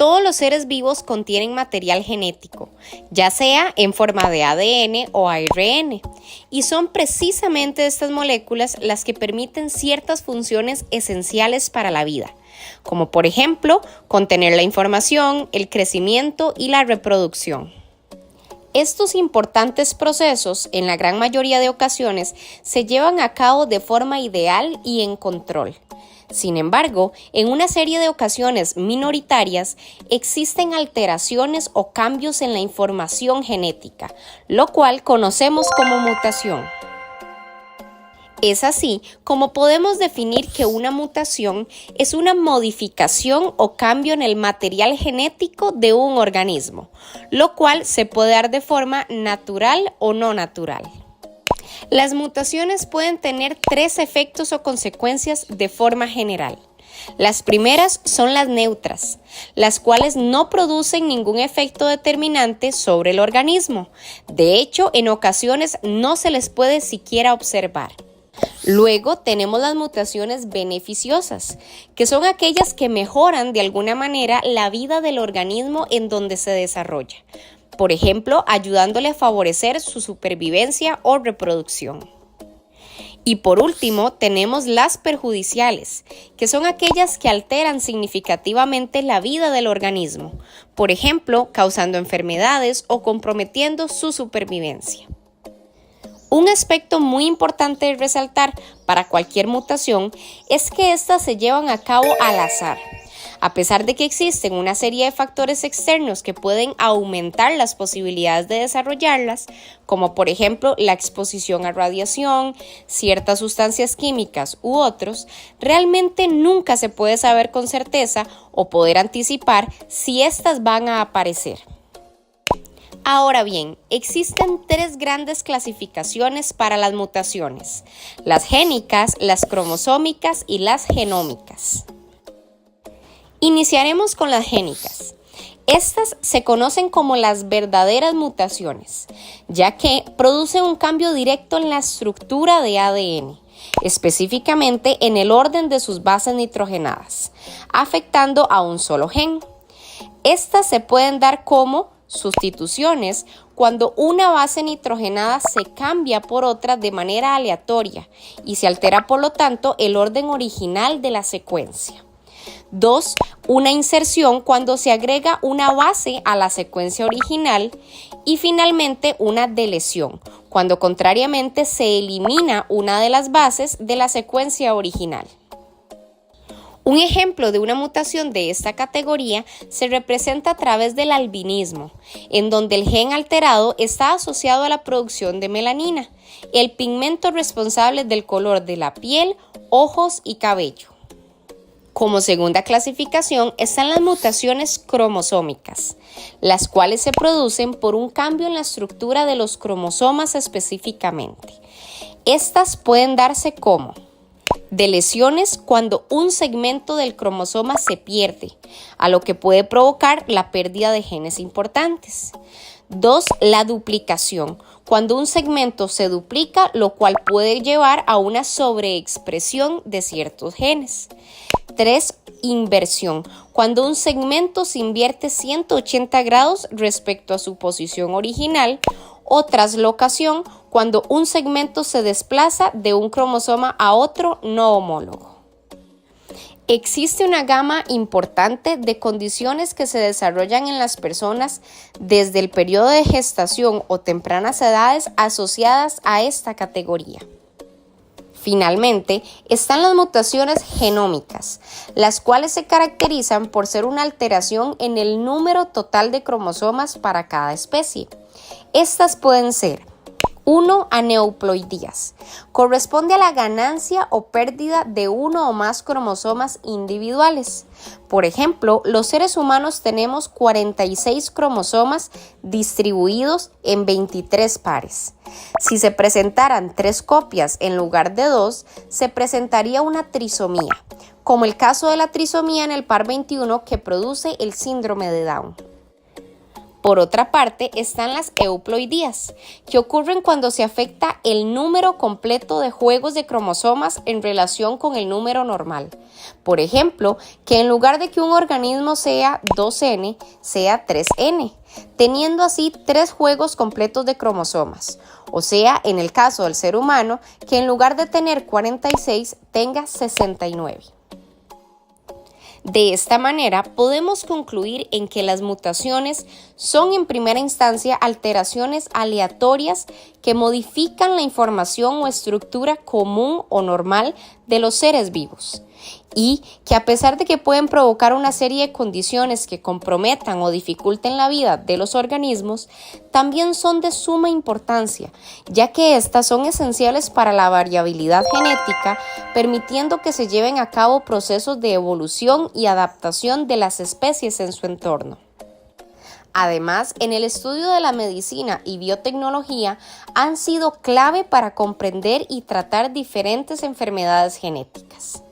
todos los seres vivos contienen material genético, ya sea en forma de ADN o ARN, y son precisamente estas moléculas las que permiten ciertas funciones esenciales para la vida, como por ejemplo, contener la información, el crecimiento y la reproducción. Estos importantes procesos, en la gran mayoría de ocasiones, se llevan a cabo de forma ideal y en control. Sin embargo, en una serie de ocasiones minoritarias, existen alteraciones o cambios en la información genética, lo cual conocemos como mutación. Es así como podemos definir que una mutación es una modificación o cambio en el material genético de un organismo, lo cual se puede dar de forma natural o no natural. Las mutaciones pueden tener 3 efectos o consecuencias de forma general. Las primeras son las neutras, las cuales no producen ningún efecto determinante sobre el organismo. De hecho, en ocasiones no se les puede siquiera observar. Luego tenemos las mutaciones beneficiosas, que son aquellas que mejoran de alguna manera la vida del organismo en donde se desarrolla. Por ejemplo, ayudándole a favorecer su supervivencia o reproducción. Y por último, tenemos las perjudiciales, que son aquellas que alteran significativamente la vida del organismo, por ejemplo, causando enfermedades o comprometiendo su supervivencia. Un aspecto muy importante de resaltar para cualquier mutación es que éstas se llevan a cabo al azar. A pesar de que existen una serie de factores externos que pueden aumentar las posibilidades de desarrollarlas, como por ejemplo la exposición a radiación, ciertas sustancias químicas u otros, realmente nunca se puede saber con certeza o poder anticipar si éstas van a aparecer. Ahora bien, existen 3 grandes clasificaciones para las mutaciones: las génicas, las cromosómicas y las genómicas. Iniciaremos con las génicas. Estas se conocen como las verdaderas mutaciones, ya que producen un cambio directo en la estructura de ADN, específicamente en el orden de sus bases nitrogenadas, afectando a un solo gen. Estas se pueden dar como sustituciones cuando una base nitrogenada se cambia por otra de manera aleatoria y se altera por lo tanto el orden original de la secuencia. 2. Una inserción cuando se agrega una base a la secuencia original. Y finalmente una deleción, cuando contrariamente se elimina una de las bases de la secuencia original. Un ejemplo de una mutación de esta categoría se representa a través del albinismo, en donde el gen alterado está asociado a la producción de melanina, el pigmento responsable del color de la piel, ojos y cabello. Como segunda clasificación están las mutaciones cromosómicas, las cuales se producen por un cambio en la estructura de los cromosomas específicamente. Estas pueden darse como deleciones cuando un segmento del cromosoma se pierde, a lo que puede provocar la pérdida de genes importantes. 2. La duplicación, cuando un segmento se duplica, lo cual puede llevar a una sobreexpresión de ciertos genes. 3. Inversión, cuando un segmento se invierte 180 grados respecto a su posición original. O translocación, cuando un segmento se desplaza de un cromosoma a otro no homólogo. Existe una gama importante de condiciones que se desarrollan en las personas desde el periodo de gestación o tempranas edades asociadas a esta categoría. Finalmente, están las mutaciones genómicas, las cuales se caracterizan por ser una alteración en el número total de cromosomas para cada especie. Estas pueden ser 1. Aneuploidías. Corresponde a la ganancia o pérdida de uno o más cromosomas individuales. Por ejemplo, los seres humanos tenemos 46 cromosomas distribuidos en 23 pares. Si se presentaran 3 copias en lugar de 2, se presentaría una trisomía, como el caso de la trisomía en el par 21 que produce el síndrome de Down. Por otra parte, están las euploidías, que ocurren cuando se afecta el número completo de juegos de cromosomas en relación con el número normal. Por ejemplo, que en lugar de que un organismo sea 2N, sea 3N, teniendo así 3 juegos completos de cromosomas. O sea, en el caso del ser humano, que en lugar de tener 46, tenga 69. De esta manera, podemos concluir en que las mutaciones son en primera instancia alteraciones aleatorias que modifican la información o estructura común o normal de los seres vivos, y que a pesar de que pueden provocar una serie de condiciones que comprometan o dificulten la vida de los organismos, también son de suma importancia, ya que estas son esenciales para la variabilidad genética, permitiendo que se lleven a cabo procesos de evolución y adaptación de las especies en su entorno. Además, en el estudio de la medicina y biotecnología han sido clave para comprender y tratar diferentes enfermedades genéticas.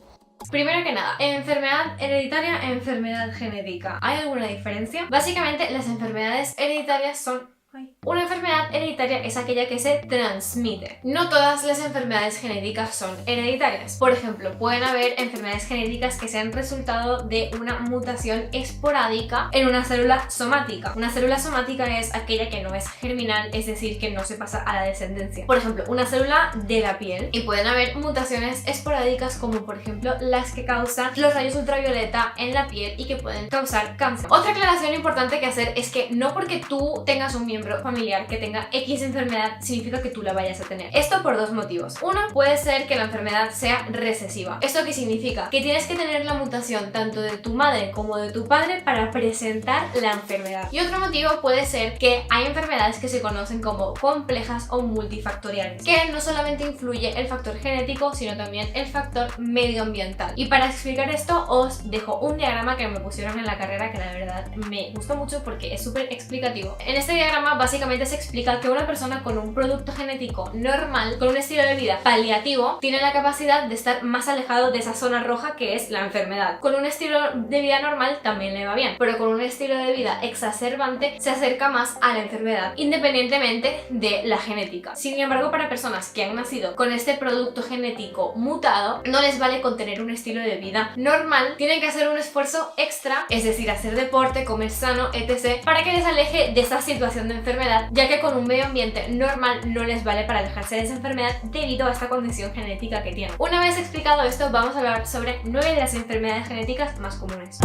Primero que nada, enfermedad hereditaria, enfermedad genética. ¿Hay alguna diferencia? Básicamente, las enfermedades hereditarias son... Una enfermedad hereditaria es aquella que se transmite. No todas las enfermedades genéticas son hereditarias. Por ejemplo, pueden haber enfermedades genéticas que sean resultado de una mutación esporádica en una célula somática. Una célula somática es aquella que no es germinal, es decir, que no se pasa a la descendencia. Por ejemplo, una célula de la piel, y pueden haber mutaciones esporádicas como por ejemplo las que causan los rayos ultravioleta en la piel y que pueden causar cáncer. Otra aclaración importante que hacer es que no porque tú tengas un miembro familiar que tenga X enfermedad significa que tú la vayas a tener. Esto por dos motivos. Uno, puede ser que la enfermedad sea recesiva. ¿Esto qué significa? Que tienes que tener la mutación tanto de tu madre como de tu padre para presentar la enfermedad. Y otro motivo puede ser que hay enfermedades que se conocen como complejas o multifactoriales, que no solamente influye el factor genético, sino también el factor medioambiental. Y para explicar esto os dejo un diagrama que me pusieron en la carrera que la verdad me gustó mucho porque es súper explicativo. En este diagrama básicamente se explica que una persona con un producto genético normal, con un estilo de vida paliativo, tiene la capacidad de estar más alejado de esa zona roja que es la enfermedad. Con un estilo de vida normal también le va bien, pero con un estilo de vida exacerbante se acerca más a la enfermedad, independientemente de la genética. Sin embargo, para personas que han nacido con este producto genético mutado, no les vale con tener un estilo de vida normal, tienen que hacer un esfuerzo extra, es decir, hacer deporte, comer sano, etc., para que les aleje de esa situación de enfermedad, ya que con un medio ambiente normal no les vale para alejarse de esa enfermedad debido a esta condición genética que tienen. Una vez explicado esto, vamos a hablar sobre 9 de las enfermedades genéticas más comunes.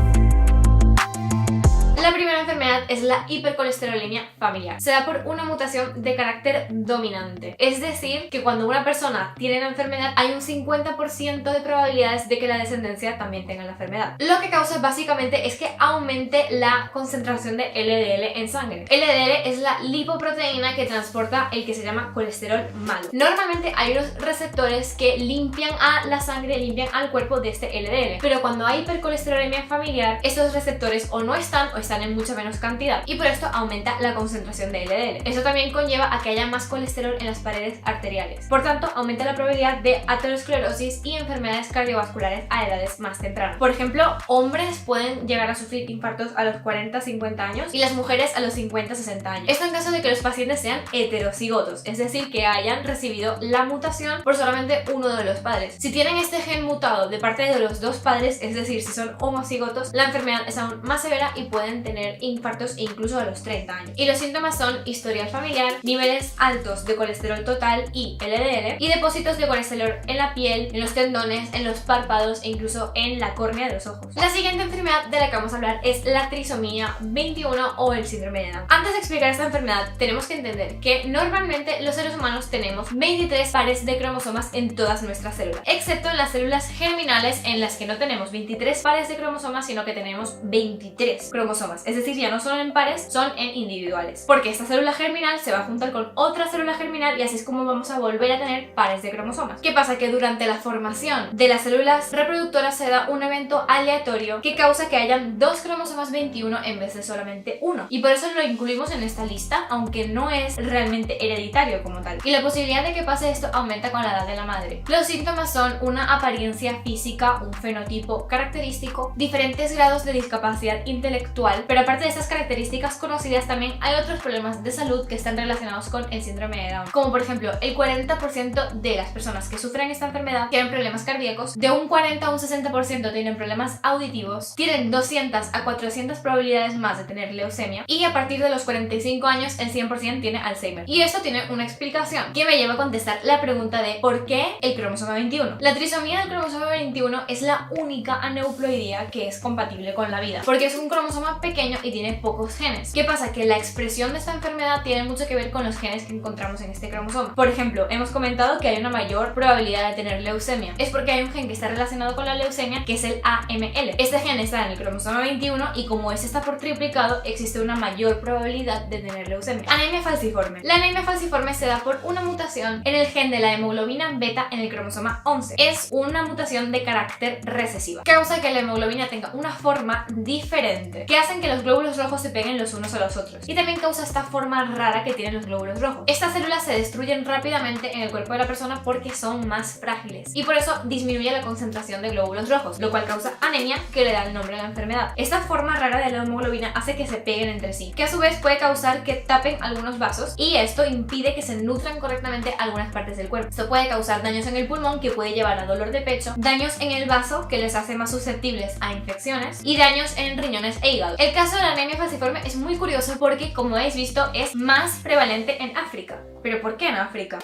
La primera enfermedad es la hipercolesterolemia familiar. Se da por una mutación de carácter dominante. Es decir, que cuando una persona tiene la enfermedad hay un 50% de probabilidades de que la descendencia también tenga la enfermedad. Lo que causa básicamente es que aumente la concentración de LDL en sangre. LDL es la lipoproteína que transporta el que se llama colesterol malo. Normalmente hay unos receptores que limpian a la sangre, limpian al cuerpo de este LDL, pero cuando hay hipercolesterolemia familiar, estos receptores o no están o están en mucha menos cantidad y por esto aumenta la concentración de LDL. Eso también conlleva a que haya más colesterol en las paredes arteriales. Por tanto, aumenta la probabilidad de aterosclerosis y enfermedades cardiovasculares a edades más tempranas. Por ejemplo, hombres pueden llegar a sufrir infartos a los 40-50 años y las mujeres a los 50-60 años. Esto en caso de que los pacientes sean heterocigotos, es decir, que hayan recibido la mutación por solamente uno de los padres. Si tienen este gen mutado de parte de los dos padres, es decir, si son homocigotos, la enfermedad es aún más severa y pueden tener infartos incluso a los 30 años. Y los síntomas son historial familiar, niveles altos de colesterol total y LDL, y depósitos de colesterol en la piel, en los tendones, en los párpados e incluso en la córnea de los ojos. La siguiente enfermedad de la que vamos a hablar es la trisomía 21 o el síndrome de Down. Antes de explicar esta enfermedad, tenemos que entender que normalmente los seres humanos tenemos 23 pares de cromosomas en todas nuestras células, excepto en las células germinales en las que no tenemos 23 pares de cromosomas, sino que tenemos 23 cromosomas. Es decir, ya no son en pares, son en individuales. Porque esta célula germinal se va a juntar con otra célula germinal y así es como vamos a volver a tener pares de cromosomas. ¿Qué pasa? Que durante la formación de las células reproductoras se da un evento aleatorio que causa que hayan dos cromosomas 21 en vez de solamente uno. Y por eso lo incluimos en esta lista, aunque no es realmente hereditario como tal. Y la posibilidad de que pase esto aumenta con la edad de la madre. Los síntomas son una apariencia física, un fenotipo característico, diferentes grados de discapacidad intelectual, pero aparte de estas estas características conocidas también hay otros problemas de salud que están relacionados con el síndrome de Down, como por ejemplo el 40% de las personas que sufren esta enfermedad tienen problemas cardíacos, de un 40 a un 60% tienen problemas auditivos, tienen 200 a 400 probabilidades más de tener leucemia y a partir de los 45 años el 100% tiene Alzheimer. Y esto tiene una explicación que me lleva a contestar la pregunta de ¿por qué el cromosoma 21? La trisomía del cromosoma 21 es la única aneuploidía que es compatible con la vida, porque es un cromosoma pequeño y tiene pocos genes. ¿Qué pasa? Que la expresión de esta enfermedad tiene mucho que ver con los genes que encontramos en este cromosoma. Por ejemplo, hemos comentado que hay una mayor probabilidad de tener leucemia. Es porque hay un gen que está relacionado con la leucemia, que es el AML. Este gen está en el cromosoma 21 y como este está por triplicado, existe una mayor probabilidad de tener leucemia. Anemia falciforme. La anemia falciforme se da por una mutación en el gen de la hemoglobina beta en el cromosoma 11. Es una mutación de carácter recesiva. Causa que la hemoglobina tenga una forma diferente, que hacen que los glóbulos rojos se peguen los unos a los otros. Y también causa esta forma rara que tienen los glóbulos rojos. Estas células se destruyen rápidamente en el cuerpo de la persona porque son más frágiles y por eso disminuye la concentración de glóbulos rojos, lo cual causa anemia, que le da el nombre a la enfermedad. Esta forma rara de la hemoglobina hace que se peguen entre sí, que a su vez puede causar que tapen algunos vasos y esto impide que se nutran correctamente algunas partes del cuerpo. Esto puede causar daños en el pulmón, que puede llevar a dolor de pecho, daños en el vaso, que les hace más susceptibles a infecciones, y daños en riñones e hígado. El caso de la anemia falciforme es muy curioso porque, como habéis visto, es más prevalente en África. ¿Pero por qué en África?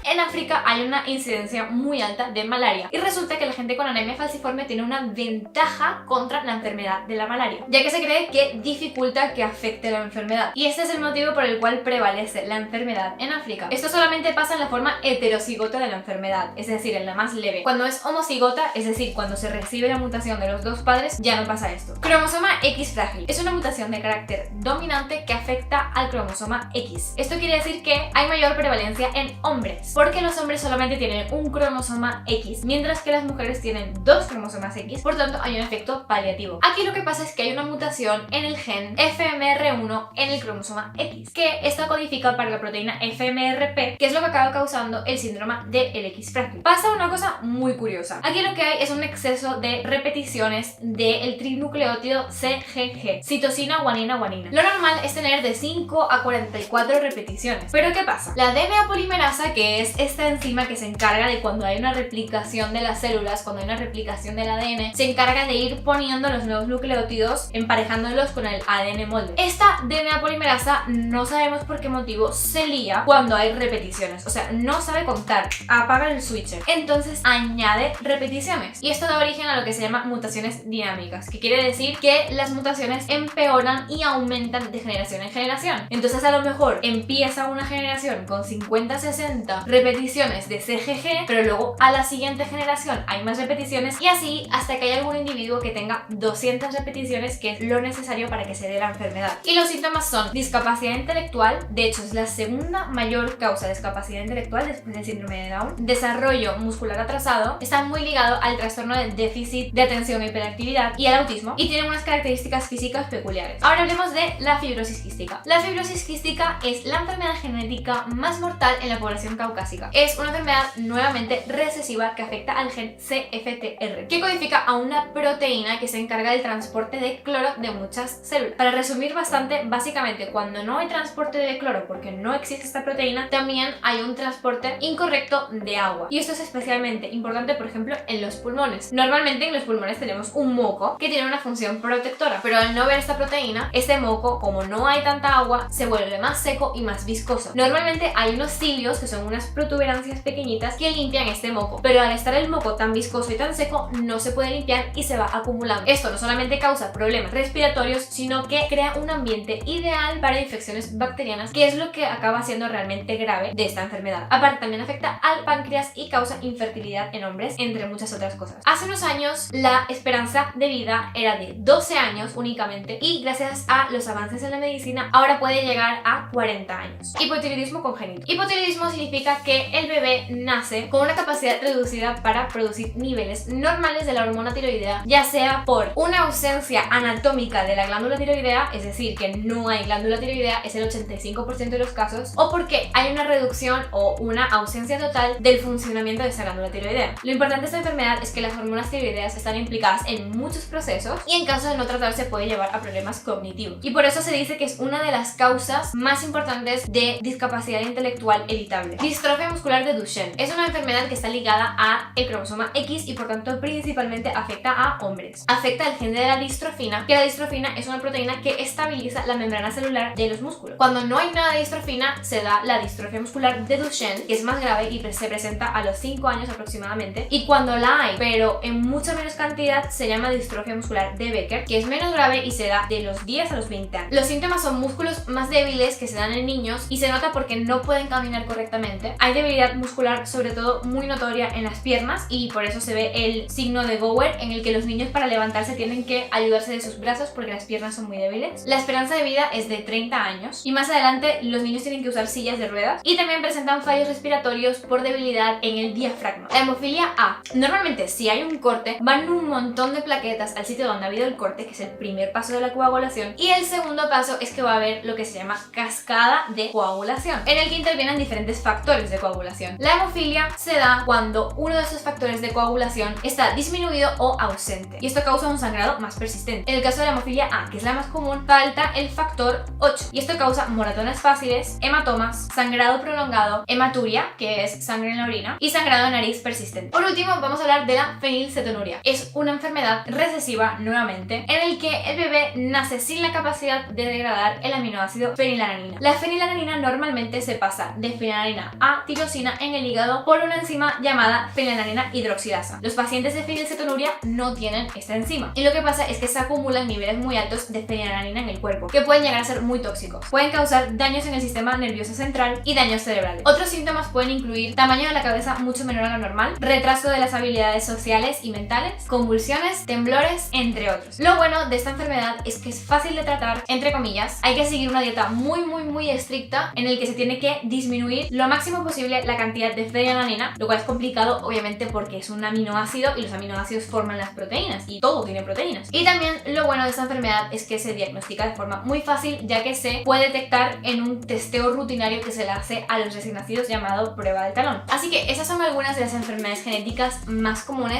En África hay una incidencia muy alta de malaria y resulta que la gente con anemia falciforme tiene una ventaja contra la enfermedad de la malaria, ya que se cree que dificulta que afecte la enfermedad, y este es el motivo por el cual prevalece la enfermedad en África. Esto solamente pasa en la forma heterocigota de la enfermedad, es decir, en la más leve. Cuando es homocigota, es decir, cuando se recibe la mutación de los dos padres, ya no pasa esto. Cromosoma X frágil es una mutación de carácter dominante que afecta al cromosoma X. Esto quiere decir que hay mayor prevalencia en hombres, porque los hombres solamente tienen un cromosoma X, mientras que las mujeres tienen dos cromosomas X, por tanto hay un efecto paliativo. Aquí lo que pasa es que hay una mutación en el gen FMR1 en el cromosoma X, que esta codifica para la proteína FMRP, que es lo que acaba causando el síndrome del X frágil. Pasa una cosa muy curiosa. Aquí lo que hay es un exceso de repeticiones del trinucleótido CGG, citosina, guanina, guanina. Lo normal es tener de 5 a 44 repeticiones. Pero ¿qué pasa? La DNA polimerasa, que es esta enzima que se encarga de cuando hay una replicación de las células, cuando hay una replicación del ADN, se encarga de ir poniendo los nuevos nucleótidos, emparejándolos con el ADN molde. Esta DNA polimerasa no sabemos por qué motivo se lía cuando hay repeticiones, o sea, no sabe contar, apaga el switcher, entonces añade repeticiones y esto da origen a lo que se llama mutaciones dinámicas, que quiere decir que las mutaciones empeoran y aumentan de generación en generación. Entonces a lo mejor empieza una generación con 50-60 repeticiones de CGG, pero luego a la siguiente generación hay más repeticiones y así hasta que hay algún individuo que tenga 200 repeticiones, que es lo necesario para que se dé la enfermedad. Y los síntomas son discapacidad intelectual, de hecho es la segunda mayor causa de discapacidad intelectual después del síndrome de Down, desarrollo muscular atrasado, está muy ligado al trastorno de déficit de atención e hiperactividad y al autismo, y tiene unas características físicas peculiares. Ahora hablemos de la fibrosis quística. La fibrosis quística es la enfermedad genética más mortal en la población caucásica. Es una enfermedad nuevamente recesiva que afecta al gen CFTR, que codifica a una proteína que se encarga del transporte de cloro de muchas células. Para resumir bastante, básicamente cuando no hay transporte de cloro porque no existe esta proteína, también hay un transporte incorrecto de agua. Y esto es especialmente importante, por ejemplo, en los pulmones. Normalmente en los pulmones tenemos un moco que tiene una función protectora, pero al no ver esta proteína, este moco, como no hay tanta agua, se vuelve más seco y más viscoso. Normalmente hay unos cilios, que son unas protuberancias pequeñitas que limpian este moco, pero al estar el moco tan viscoso y tan seco no se puede limpiar y se va acumulando. Esto no solamente causa problemas respiratorios, sino que crea un ambiente ideal para infecciones bacterianas, que es lo que acaba siendo realmente grave de esta enfermedad. Aparte, también afecta al páncreas y causa infertilidad en hombres, entre muchas otras cosas. Hace unos años la esperanza de vida era de 12 años únicamente y gracias a los avances en la medicina ahora puede llegar a 40 años. Hipotiroidismo congénito. Hipotiroidismo significa que el bebé nace con una capacidad reducida para producir niveles normales de la hormona tiroidea, ya sea por una ausencia anatómica de la glándula tiroidea, es decir, que no hay glándula tiroidea, es el 85% de los casos, o porque hay una reducción o una ausencia total del funcionamiento de esa glándula tiroidea. Lo importante de esta enfermedad es que las hormonas tiroideas están implicadas en muchos procesos y en caso de no tratarse puede llevar a problemas cognitivos. Y por eso se dice que es una de las causas más importantes de discapacidad intelectual evitable. Distrofia muscular de Duchenne es una enfermedad que está ligada a el cromosoma X y por tanto principalmente afecta a hombres. Afecta el gen de la distrofina, que la distrofina es una proteína que estabiliza la membrana celular de los músculos. Cuando no hay nada de distrofina se da la distrofia muscular de Duchenne, que es más grave y se presenta a los 5 años aproximadamente, y cuando la hay pero en mucha menos cantidad se llama distrofia muscular de Becker, que es menos grave y se da de los 10 a los 20 años. Los síntomas son músculos más débiles que se dan en niños y se nota porque no pueden caminar correctamente. Hay debilidad muscular sobre todo muy notoria en las piernas y por eso se ve el signo de Gower, en el que los niños para levantarse tienen que ayudarse de sus brazos porque las piernas son muy débiles. La esperanza de vida es de 30 años y más adelante los niños tienen que usar sillas de ruedas y también presentan fallos respiratorios por debilidad en el diafragma. La hemofilia A. Normalmente si hay un corte van un montón de plaquetas al sitio donde ha habido el corte, que es el primer paso de la coagulación, y el segundo paso es que va a haber lo que se llama cascada de coagulación, en el que intervienen diferentes factores de coagulación. La hemofilia se da cuando uno de esos factores de coagulación está disminuido o ausente y esto causa un sangrado más persistente. En el caso de la hemofilia A, que es la más común, falta el factor 8 y esto causa moratones fáciles, hematomas, sangrado prolongado, hematuria, que es sangre en la orina, y sangrado de nariz persistente. Por último vamos a hablar de la fenilcetonuria. Es una enfermedad recesiva nuevamente en el que el bebé nace sin la capacidad de degradar el aminoácido fenilalanina. La fenilalanina normalmente se pasa de fenilalanina a tirosina en el hígado por una enzima llamada fenilalanina hidroxilasa. Los pacientes de fenilcetonuria no tienen esta enzima y lo que pasa es que se acumulan niveles muy altos de fenilalanina en el cuerpo que pueden llegar a ser muy tóxicos. Pueden causar daños en el sistema nervioso central y daños cerebrales. Otros síntomas pueden incluir tamaño de la cabeza mucho menor a lo normal, retraso de las habilidades sociales y mentales, convulsiones, temblores, entre otros. Lo bueno de esta enfermedad es que es fácil de tratar, entre comillas. Hay que seguir una dieta muy estricta en el que se tiene que disminuir lo máximo posible la cantidad de fenilalanina, lo cual es complicado obviamente porque es un aminoácido y los aminoácidos forman las proteínas y todo tiene proteínas. Y también lo bueno de esta enfermedad es que se diagnostica de forma muy fácil, ya que se puede detectar en un testeo rutinario que se le hace a los recién nacidos llamado prueba del talón. Así que esas son algunas de las enfermedades genéticas más comunes.